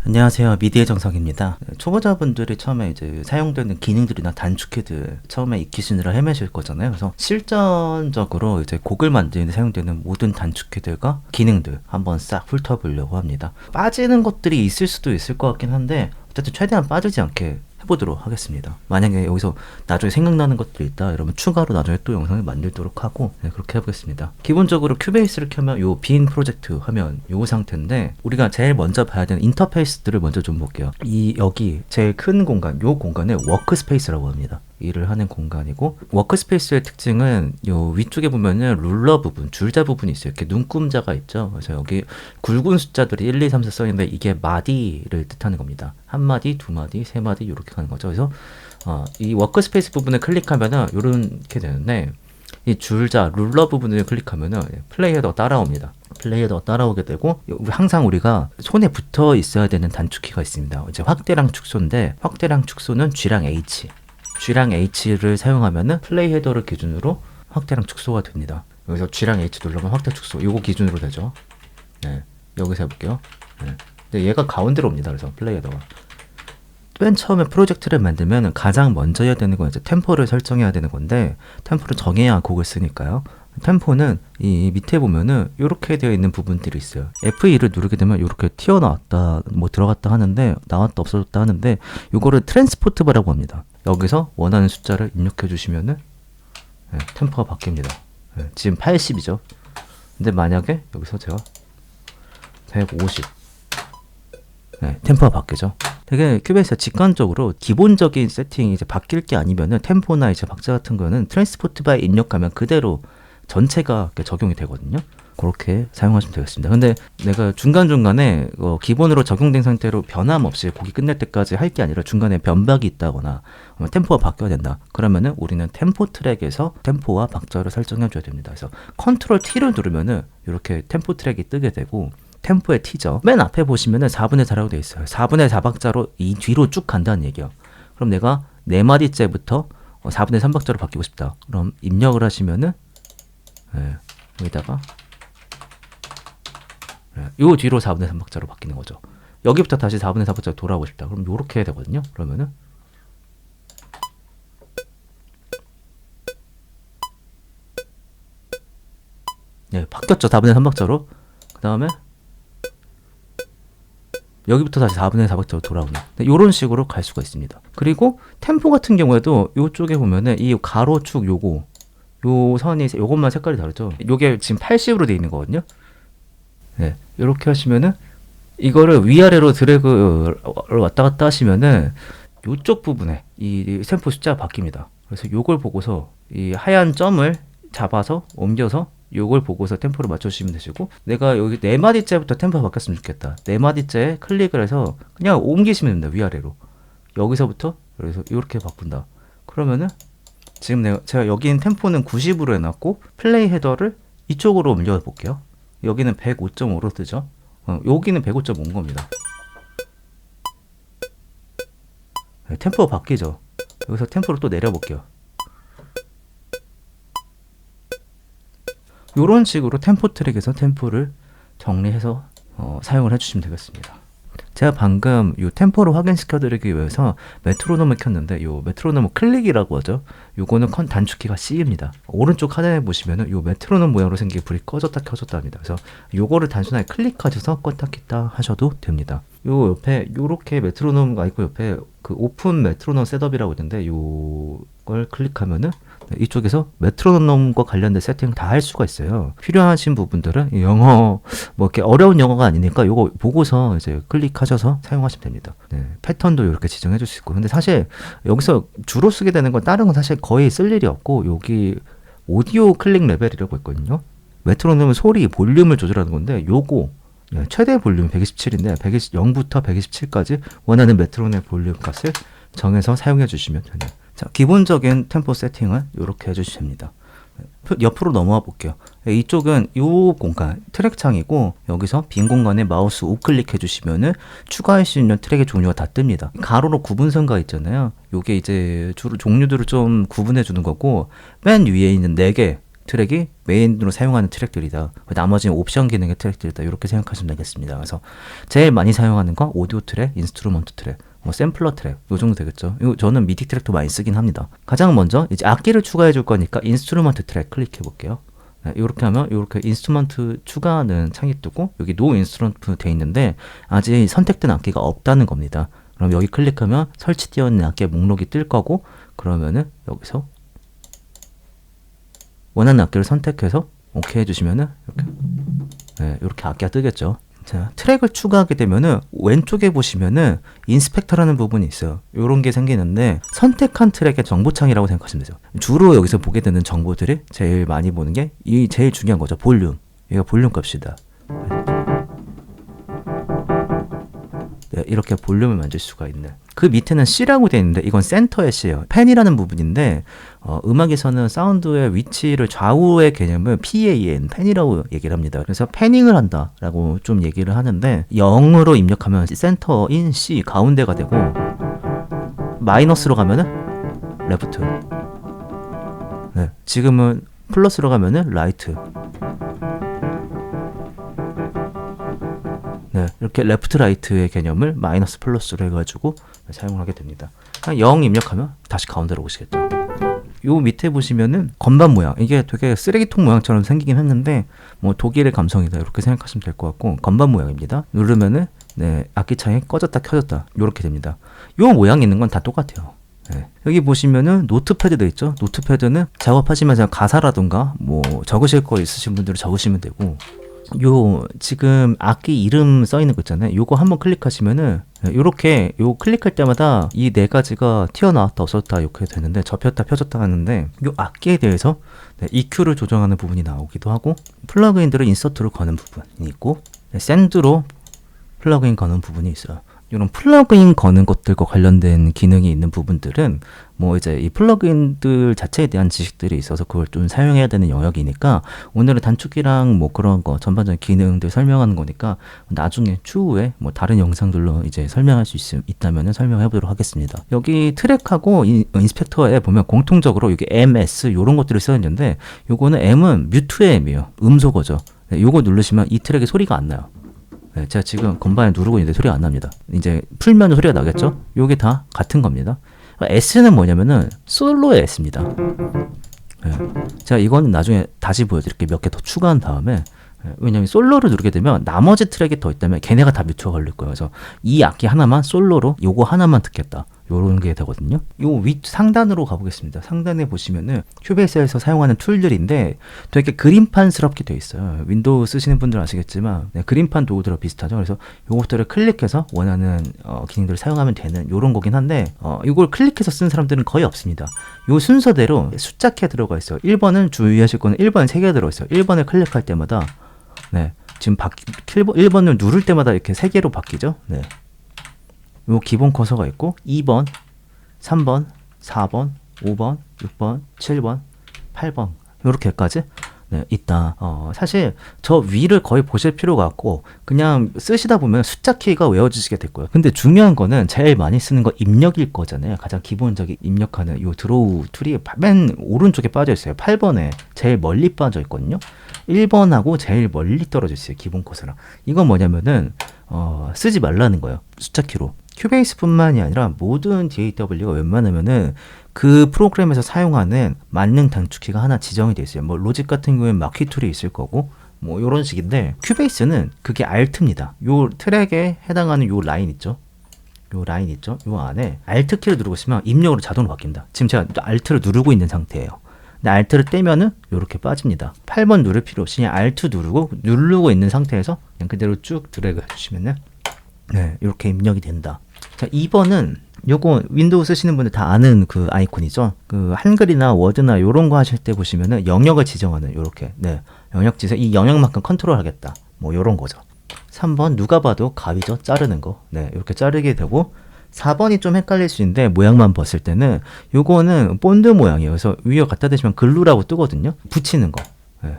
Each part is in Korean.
안녕하세요. 미디의 정석입니다. 초보자분들이 처음에 이제 사용되는 기능들이나 단축키들 처음에 익히시느라 헤매실 거잖아요. 그래서 실전적으로 이제 곡을 만드는 데 사용되는 모든 단축키들과 기능들 한번 싹 훑어보려고 합니다. 빠지는 것들이 있을 수도 있을 것 같긴 한데 어쨌든 최대한 빠지지 않게 해보도록 하겠습니다. 만약에 여기서 나중에 생각나는 것들이 있다 이러면 추가로 나중에 또 영상을 만들도록 하고 그렇게 해보겠습니다. 기본적으로 큐베이스를 켜면 요 빈 프로젝트 화면 요 상태인데 우리가 제일 먼저 봐야 되는 인터페이스들을 먼저 좀 볼게요. 여기 제일 큰 공간, 요 공간을 워크스페이스라고 합니다. 일을 하는 공간이고, 워크스페이스의 특징은 요 위쪽에 보면은 룰러 부분, 줄자 부분이 있어요. 이렇게 눈금자가 있죠. 그래서 여기 굵은 숫자들이 1, 2, 3, 4 써있는데 이게 마디를 뜻하는 겁니다. 한 마디, 두 마디, 세 마디 이렇게 가는 거죠. 그래서 이 워크스페이스 부분을 클릭하면은 이렇게 되는데, 이 줄자, 룰러 부분을 클릭하면은 플레이 헤더가 따라옵니다. 플레이 헤더가 따라오게 되고, 항상 우리가 손에 붙어 있어야 되는 단축키가 있습니다. 이제 확대량 축소인데, 확대량 축소는 G랑 H. G랑 H를 사용하면은 플레이 헤더를 기준으로 확대량 축소가 됩니다. 여기서 G랑 H 누르면 확대 축소, 요거 기준으로 되죠. 네, 여기서 해볼게요. 네. 근데 얘가 가운데로 옵니다. 그래서 플레이 헤더가. 맨 처음에 프로젝트를 만들면 가장 먼저 해야 되는 건 이제 템포를 설정해야 되는 건데, 템포를 정해야 곡을 쓰니까요. 템포는 이 밑에 보면은 이렇게 되어 있는 부분들이 있어요. F2를 누르게 되면 이렇게 튀어나왔다, 뭐 들어갔다 하는데, 나왔다 없어졌다 하는데, 요거를 트랜스포트 바라고 합니다. 여기서 원하는 숫자를 입력해 주시면은 템포가 바뀝니다. 지금 80이죠. 근데 만약에 여기서 제가 150 템포가 바뀌죠. 되게 큐베이스가 직관적으로 기본적인 세팅이 이제 바뀔 게 아니면은 템포나 이제 박자 같은 거는 트랜스포트 바에 입력하면 그대로 전체가 적용이 되거든요. 그렇게 사용하시면 되겠습니다. 근데 내가 중간중간에 기본으로 적용된 상태로 변함없이 곡이 끝날 때까지 할 게 아니라 중간에 변박이 있다거나 템포가 바뀌어야 된다. 그러면은 우리는 템포 트랙에서 템포와 박자를 설정해 줘야 됩니다. 그래서 컨트롤 T를 누르면은 이렇게 tempo 트랙이 뜨게 되고, 템포의 T죠. 맨 앞에 보시면은 4분의 4라고 되어 있어요. 4분의 4 박자로 이 뒤로 쭉 간다는 얘기예요. 그럼 내가 4마디째부터 4분의 3 박자로 바뀌고 싶다. 그럼 입력을 하시면은 여기다가 요 뒤로 4분의 3 박자로 바뀌는 거죠. 여기부터 다시 4분의 4 박자로 돌아오고 싶다. 그럼 요렇게 해야 되거든요. 그러면은 바뀌었죠. 4분의 3 박자로. 그 다음에 여기부터 다시 4분의 4 박자로 돌아오는, 이런 식으로 갈 수가 있습니다. 그리고 템포 같은 경우에도 이쪽에 보면은 이 가로축 요 선이 요것만 색깔이 다르죠. 요게 지금 80으로 되어 있는 거거든요. 이렇게 하시면은 이거를 위아래로 드래그를 왔다 갔다 하시면은 요쪽 부분에 이 템포 숫자가 바뀝니다. 그래서 요걸 보고서 이 하얀 점을 잡아서 옮겨서 요걸 보고서 템포를 맞춰주시면 되시고, 내가 여기 4마디째부터 템포가 바뀌었으면 좋겠다. 4마디째에 클릭을 해서 그냥 옮기시면 됩니다. 위아래로. 여기서부터 그래서 이렇게 바꾼다. 그러면은 지금 제가 여기는 템포는 90으로 해놨고, 플레이 헤더를 이쪽으로 옮겨 볼게요. 여기는 105.5로 뜨죠. 여기는 105.5인 겁니다. 템포가 바뀌죠. 여기서 템포를 또 내려볼게요. 이런 식으로 템포 트랙에서 템포를 정리해서 사용을 해주시면 되겠습니다. 제가 방금 이 템포를 확인시켜 드리기 위해서 메트로놈을 켰는데, 이 메트로놈은 클릭이라고 하죠. 요거는 단축키가 C입니다. 오른쪽 하단에 보시면은 이 메트로놈 모양으로 생긴 불이 꺼졌다 켜졌다 합니다. 그래서 요거를 단순하게 클릭하셔서 껐다 켰다 하셔도 됩니다. 요 옆에 요렇게 메트로놈가 있고, 옆에 그 오픈 메트로놈 셋업이라고 있는데, 요걸 클릭하면은 이쪽에서 메트로놈과 관련된 세팅 다 할 수가 있어요. 필요하신 부분들은 영어 뭐 이렇게 어려운 영어가 아니니까 요거 보고서 이제 클릭하셔서 사용하시면 됩니다. 패턴도 이렇게 지정해 줄 수 있고, 근데 사실 여기서 주로 쓰게 되는 건 다른 건 사실 거의 쓸 일이 없고, 여기 오디오 클릭 레벨이라고 있거든요. 메트로놈은 소리 볼륨을 조절하는 건데, 요거 최대 볼륨 127인데 0부터 127까지 원하는 메트로놈의 볼륨 값을 정해서 사용해 주시면 됩니다. 자, 기본적인 템포 세팅은 이렇게 해주시면 됩니다. 옆으로 넘어와 볼게요. 이쪽은 요 공간 트랙 창이고, 여기서 빈 공간에 마우스 우클릭 해주시면은 추가할 수 있는 트랙의 종류가 다 뜹니다. 가로로 구분선가 있잖아요. 요게 이제 주로 종류들을 좀 구분해 주는 거고, 맨 위에 있는 4개 트랙이 메인으로 사용하는 트랙들이다. 나머지는 옵션 기능의 트랙들이다. 이렇게 생각하시면 되겠습니다. 그래서 제일 많이 사용하는 건 오디오 트랙, 인스트루먼트 트랙, 뭐 샘플러 트랙 요 정도 되겠죠. 저는 미디 트랙도 많이 쓰긴 합니다. 가장 먼저 이제 악기를 추가해 줄 거니까 인스트루먼트 트랙 클릭해 볼게요. 네, 이렇게 하면 이렇게 인스트루먼트 추가하는 창이 뜨고 여기 노 인스트루먼트 돼 있는데 아직 선택된 악기가 없다는 겁니다. 그럼 여기 클릭하면 설치되어 있는 악기의 목록이 뜰 거고, 그러면은 여기서 원하는 악기를 선택해서 오케이 해주시면은 이렇게, 네, 이렇게 악기가 뜨겠죠. 자, 트랙을 추가하게 되면은 왼쪽에 보시면은 인스펙터라는 부분이 있어요. 이런 게 생기는데 선택한 트랙의 정보창이라고 생각하시면 되죠. 주로 여기서 보게 되는 정보들이 제일 많이 보는 게 이 제일 중요한 거죠. 볼륨. 얘가 볼륨 값이다. 네, 이렇게 볼륨을 만질 수가 있는. 그 밑에는 C라고 되어 있는데 이건 센터의 C예요. 펜이라는 부분인데 음악에서는 사운드의 위치를 좌우의 개념을 PAN, 펜이라고 얘기를 합니다. 그래서 패닝을 한다라고 좀 얘기를 하는데 0으로 입력하면 센터인 C 가운데가 되고 마이너스로 가면은 레프트. 네, 지금은 플러스로 가면은 라이트. 네, 이렇게 레프트 라이트의 개념을 마이너스 플러스로 해가지고 사용을 하게 됩니다. 0 입력하면 다시 가운데로 오시겠죠. 요 밑에 보시면은 건반 모양, 이게 되게 쓰레기통 모양처럼 생기긴 했는데 뭐 독일의 감성이다 이렇게 생각하시면 될 것 같고, 건반 모양입니다. 누르면은 네, 악기창이 꺼졌다 켜졌다 이렇게 됩니다. 요 모양 있는 건 다 똑같아요. 네. 여기 보시면은 노트패드도 있죠. 노트패드는 작업하시면서 가사라든가 뭐 적으실 거 있으신 분들은 적으시면 되고, 요 지금 악기 이름 써 있는 거 있잖아요. 요거 한번 클릭하시면은 요렇게 요 클릭할 때마다 이 네 가지가 튀어나왔다 없었다 이렇게 되는데, 접혔다 펴졌다 하는데 요 악기에 대해서 네, EQ를 조정하는 부분이 나오기도 하고, 플러그인들을 인서트로 거는 부분이 있고, 네, 샌드로 플러그인 거는 부분이 있어요. 이런 플러그인 거는 것들과 관련된 기능이 있는 부분들은 뭐 이제 이 플러그인들 자체에 대한 지식들이 있어서 그걸 좀 사용해야 되는 영역이니까 오늘은 단축키랑 뭐 그런 거 전반적인 기능들 설명하는 거니까 나중에 추후에 뭐 다른 영상들로 이제 설명할 수 있다면 설명해 보도록 하겠습니다. 여기 트랙하고 인스펙터에 보면 공통적으로 이게 MS 이런 것들을 써 있는데, 요거는 M은 뮤트의 M이에요. 음소거죠. 네, 요거 누르시면 이 트랙에 소리가 안 나요. 네, 제가 지금 건반을 누르고 있는데 소리가 안 납니다. 이제 풀면 소리가 나겠죠? 요게 다 같은 겁니다. S는 뭐냐면은 솔로의 S입니다. 네, 제가 이거는 나중에 다시 보여드릴게요. 몇 개 더 추가한 다음에. 왜냐면 솔로를 누르게 되면 나머지 트랙이 더 있다면 걔네가 다 뮤트가 걸릴 거예요. 그래서 이 악기 하나만 솔로로 요거 하나만 듣겠다. 요런 게 되거든요. 요 윗 상단으로 가보겠습니다. 상단에 보시면은 큐베이스에서 사용하는 툴들인데 되게 그림판스럽게 되어 있어요. 윈도우 쓰시는 분들 아시겠지만 네, 그림판 도구들과 비슷하죠. 그래서 요것들을 클릭해서 원하는 기능들을 사용하면 되는 요런 거긴 한데 이걸 클릭해서 쓴 사람들은 거의 없습니다. 요 순서대로 숫자 키가 들어가 있어요. 1번은 주의하실 거는 1번에 3개가 들어있어요. 1번을 클릭할 때마다 네, 지금 1번을 누를 때마다 이렇게 3개로 바뀌죠. 네. 요 기본 커서가 있고 2번, 3번, 4번, 5번, 6번, 7번, 8번 요렇게까지 네, 있다. 사실 저 위를 거의 보실 필요가 없고 그냥 쓰시다 보면 숫자 키가 외워지시게 될 거예요. 근데 중요한 거는 제일 많이 쓰는 거 입력일 거잖아요. 가장 기본적인 입력하는 요 드로우 툴이 맨 오른쪽에 빠져 있어요. 8번에 제일 멀리 빠져 있거든요. 1번하고 제일 멀리 떨어져 있어요. 기본 컷이랑. 이건 뭐냐면은 쓰지 말라는 거예요. 숫자 키로. 큐베이스뿐만이 아니라 모든 DAW가 웬만하면은 그 프로그램에서 사용하는 만능 단축키가 하나 지정이 되어 있어요. 뭐 로직 같은 경우에는 마키 툴이 있을 거고 뭐 이런 식인데, 큐베이스는 그게 Alt입니다. 요 트랙에 해당하는 요 라인 있죠. 요 라인 있죠. 요 안에 Alt 키를 누르고 있으면 입력으로 자동으로 바뀝니다. 지금 제가 Alt를 누르고 있는 상태예요. 근데 Alt를 떼면은 요렇게 빠집니다. 8번 누를 필요 없이 그냥 Alt 누르고 있는 상태에서 그냥 그대로 쭉 드래그 해주시면은 네, 이렇게 입력이 된다. 자, 2번은 요거 윈도우 쓰시는 분들 다 아는 그 아이콘이죠. 그 한글이나 워드나 요런 거 하실 때 보시면은 영역을 지정하는 요렇게 네, 영역 지정, 이 영역만큼 컨트롤 하겠다. 뭐 요런 거죠. 3번 누가 봐도 갑이죠. 자르는 거. 네, 이렇게 자르게 되고 4번이 좀 헷갈릴 수 있는데 모양만 봤을 때는 요거는 본드 모양이에요. 그래서 위에 갖다 대시면 글루라고 뜨거든요. 붙이는 거. 네.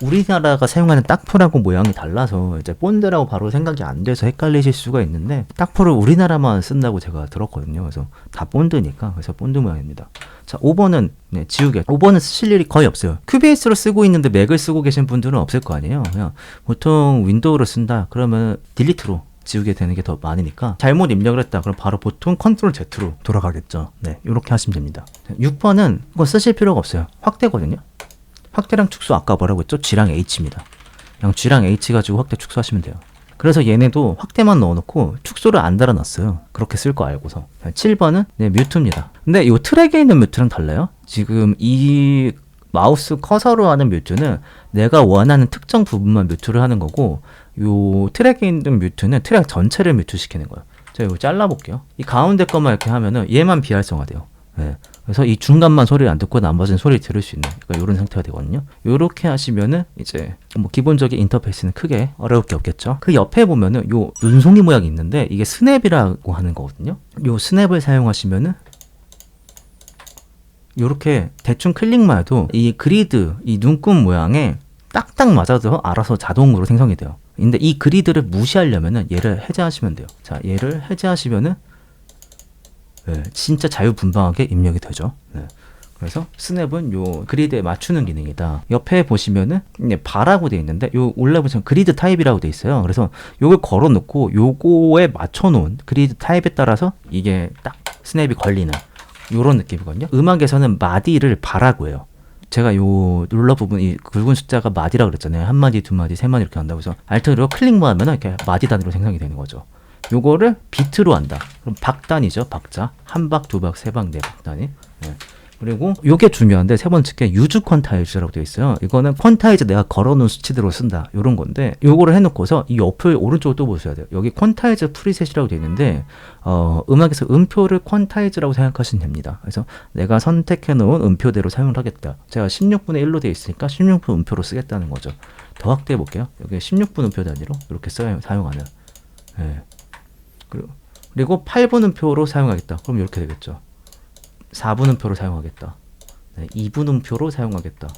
우리나라가 사용하는 딱프라고 모양이 달라서 이제 본드라고 바로 생각이 안 돼서 헷갈리실 수가 있는데, 딱프를 우리나라만 쓴다고 제가 들었거든요. 그래서 다 본드니까. 그래서 본드 모양입니다. 자, 5번은 지우개. 5번은 쓰실 일이 거의 없어요. 큐베이스로 쓰고 있는데 맥을 쓰고 계신 분들은 없을 거 아니에요. 그냥 보통 윈도우로 쓴다 그러면 딜리트로 지우게 되는 게 더 많으니까, 잘못 입력을 했다 그럼 바로 보통 컨트롤 Z로 돌아가겠죠. 네, 이렇게 하시면 됩니다. 6번은 이거 쓰실 필요가 없어요. 확대거든요. 확대랑 축소 아까 뭐라고 했죠? G랑 H입니다. 그냥 G랑 H 가지고 확대 축소하시면 돼요. 그래서 얘네도 확대만 넣어놓고 축소를 안 달아놨어요. 그렇게 쓸 거 알고서. 7번은 뮤트입니다. 근데 이 트랙에 있는 뮤트랑 달라요. 지금 이 마우스 커서로 하는 뮤트는 내가 원하는 특정 부분만 뮤트를 하는 거고, 요 트랙에 있는 뮤트는 트랙 전체를 뮤트 시키는 거예요. 제가 이거 잘라볼게요. 이 가운데 것만 이렇게 하면은 얘만 비활성화돼요. 네. 그래서 이 중간만 소리를 안 듣고 나머지는 소리 들을 수 있는, 그러니까 이런 상태가 되거든요. 이렇게 하시면은 이제 뭐 기본적인 인터페이스는 크게 어려울 게 없겠죠. 그 옆에 보면은 요 눈송이 모양이 있는데 이게 스냅이라고 하는 거거든요. 요 스냅을 사용하시면은 요렇게 대충 클릭만 해도 이 그리드, 이 눈금 모양에 딱딱 맞아서 알아서 자동으로 생성이 돼요. 근데 이 그리드를 무시하려면은 얘를 해제하시면 돼요. 자, 얘를 해제하시면은 네, 진짜 자유분방하게 입력이 되죠. 네. 그래서 스냅은 요 그리드에 맞추는 기능이다. 옆에 보시면은 바라고 되어 있는데, 요 올라보시면 그리드 타입이라고 되어 있어요. 그래서 요걸 걸어 놓고 요거에 맞춰 놓은 그리드 타입에 따라서 이게 딱 스냅이 걸리는 요런 느낌이거든요. 음악에서는 마디를 바라고 해요. 제가 요 룰러 부분, 이 굵은 숫자가 마디라 그랬잖아요. 한 마디, 두 마디, 세 마디 이렇게 한다고 해서 알트로 클릭만 하면 이렇게 마디 단위로 생성이 되는 거죠. 요거를 비트로 한다. 그럼 박단위죠. 박자. 한 박, 두 박, 세 박, 네 박 단위. 네. 그리고 요게 중요한데, 세 번째 게 유즈 퀀타이즈라고 되어 있어요. 이거는 퀀타이즈 내가 걸어놓은 수치대로 쓴다. 요런 건데, 요거를 해놓고서 이 옆을 오른쪽으로 또 보셔야 돼요. 여기 퀀타이즈 프리셋이라고 되어 있는데, 음악에서 음표를 퀀타이즈라고 생각하시면 됩니다. 그래서 내가 선택해놓은 음표대로 사용을 하겠다. 제가 16분의 1로 되어 있으니까 16분 음표로 쓰겠다는 거죠. 더 확대해 볼게요. 여기 16분 음표 단위로 이렇게 사용하는. 네. 그리고 8분음표로 사용하겠다. 그럼 이렇게 되겠죠. 4분음표로 사용하겠다. 네, 2분음표로 사용하겠다.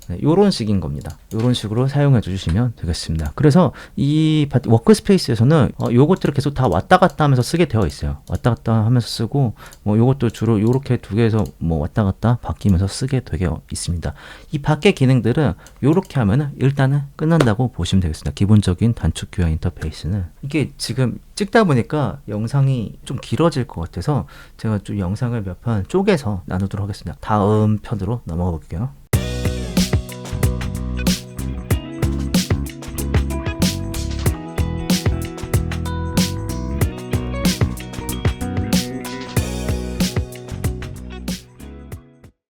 네, 요런 식인 겁니다. 요런 식으로 사용해 주시면 되겠습니다. 그래서 이 워크스페이스에서는 요것들을 계속 다 왔다 갔다 하면서 쓰게 되어 있어요. 왔다 갔다 하면서 쓰고, 뭐 요것도 주로 요렇게 두 개에서 뭐 왔다 갔다 바뀌면서 쓰게 되게 있습니다. 이 밖의 기능들은 요렇게 하면은 일단은 끝난다고 보시면 되겠습니다. 기본적인 단축 QI 인터페이스는. 이게 지금 찍다 보니까 영상이 좀 길어질 것 같아서 제가 좀 영상을 몇 편 쪼개서 나누도록 하겠습니다. 다음 편으로 넘어가 볼게요.